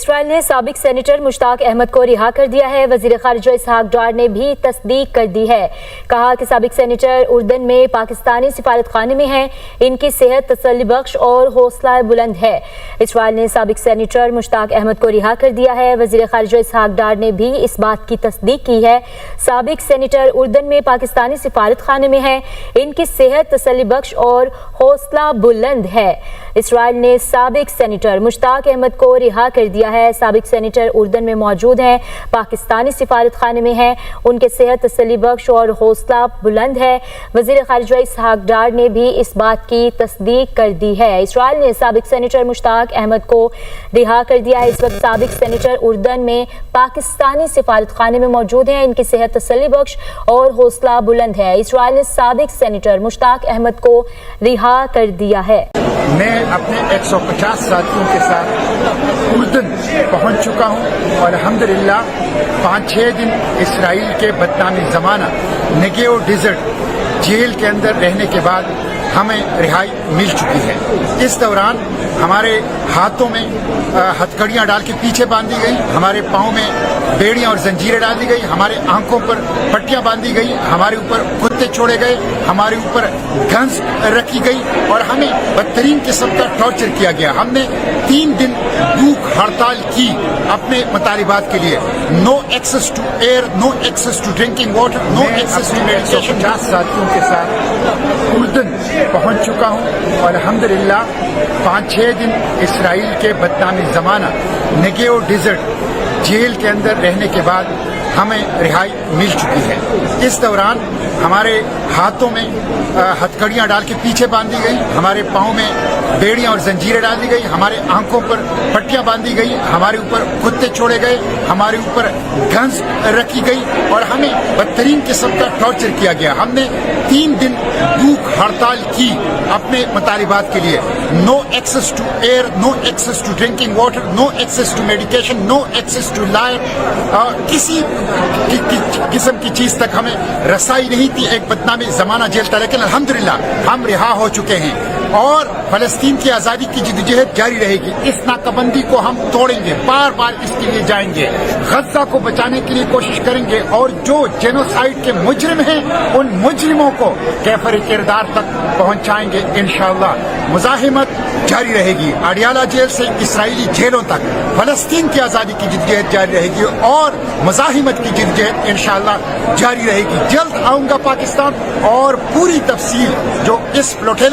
اسرائیل نے سابق سینیٹر مشتاق احمد کو رہا کر دیا ہے۔ وزیر خارجہ اسحاق ڈار نے بھی تصدیق کر دی ہے۔ کہا کہ سابق سینیٹر اردن میں پاکستانی سفارت خانے میں ہیں، ان کی صحت تسلی بخش اور حوصلہ بلند ہے۔ اسرائیل نے سابق سینیٹر مشتاق احمد کو رہا کر دیا ہے۔ وزیر خارجہ اسحاق ڈار نے بھی اس بات کی تصدیق کی ہے۔ سابق سینیٹر اردن میں پاکستانی سفارت خانے میں ہیں، ان کی صحت تسلی بخش اور حوصلہ بلند ہے۔ اسرائیل نے سابق سینیٹر مشتاق احمد کو رہا کر دیا ہے۔ سابق سینیٹر اردن میں موجود ہیں، پاکستانی سفارت خانے میں ہیں، ان کے صحت تسلی بخش اور حوصلہ بلند ہے۔ وزیر خارجہ اسحاق ڈار نے بھی اس بات کی تصدیق کر دی ہے۔ اسرائیل نے سابق سینیٹر مشتاق احمد کو رہا کر دیا ہے۔ اس وقت سابق سینیٹر اردن میں پاکستانی سفارت خانے میں موجود ہیں، ان کی صحت تسلی بخش اور حوصلہ بلند ہے۔ اسرائیل نے سابق سینیٹر مشتاق احمد کو رہا کر دیا ہے۔ میں اپنے 150 ساتھیوں کے ساتھ اردن پہنچ چکا ہوں اور الحمدللہ 5-6 دن اسرائیل کے بدنامی زمانہ نگیو ڈیزرٹ جیل کے اندر رہنے کے بعد ہمیں رہائی مل چکی ہے۔ اس دوران ہمارے ہاتھوں میں ہتھکڑیاں ڈال کے پیچھے باندھی گئی، ہمارے پاؤں میں بیڑیاں اور زنجیریں ڈال دی گئی، ہمارے آنکھوں پر پٹیاں باندھی گئی، ہمارے اوپر کتے چھوڑے گئے، ہمارے اوپر گنز رکھی گئی اور ہمیں بدترین قسم کا ٹارچر کیا گیا۔ ہم نے 3 دن بھوک ہڑتال کی اپنے مطالبات کے لیے۔ No access to air, no access to drinking water, no access to medication. 150 ساتھیوں کے ساتھ اردن پہنچ چکا ہوں اور الحمدللہ 5-6 دن اسرائیل کے بدنامی زمانہ نگیو ڈیزرٹ جیل کے اندر رہنے کے بعد ہمیں رہائی مل چکی ہے۔ اس دوران ہمارے ہاتھوں میں ہتھکڑیاں ڈال کے پیچھے باندھی گئی، ہمارے پاؤں میں بیڑیاں اور زنجیریں ڈال دی گئی، ہمارے آنکھوں پر پٹیاں باندھی گئی، ہمارے اوپر کتے چھوڑے گئے، ہمارے اوپر گنز رکھی گئی اور ہمیں بدترین قسم کا ٹارچر کیا گیا۔ ہم نے 3 دن بھوک ہڑتال کی اپنے مطالبات کے لیے۔ No access to air, no access to drinking water, no access to medication, no access to lawyer, کسی قسم کی چیز تک ہمیں رسائی نہیں تھی ایک بدنامی زمانہ جیل تھا، لیکن الحمدللہ ہم رہا ہو چکے ہیں اور فلسطین کی آزادی کی جدوجہد جاری رہے گی۔ اس ناکہ بندی کو ہم توڑیں گے، بار بار اس کے لیے جائیں گے، غزہ کو بچانے کے لیے کوشش کریں گے اور جو جینوسائیڈ کے مجرم ہیں ان مجرموں کو کیفر کردار تک پہنچائیں گے انشاءاللہ۔ مزاحمت جاری رہے گی، اڈیالہ جیل سے اسرائیلی جیلوں تک فلسطین کی آزادی کی جدوجہد جاری رہے گی اور مزاحمت کی جدوجہد انشاءاللہ جاری رہے گی۔ جلد آؤں گا پاکستان اور پوری تفصیل جو اس پلوٹے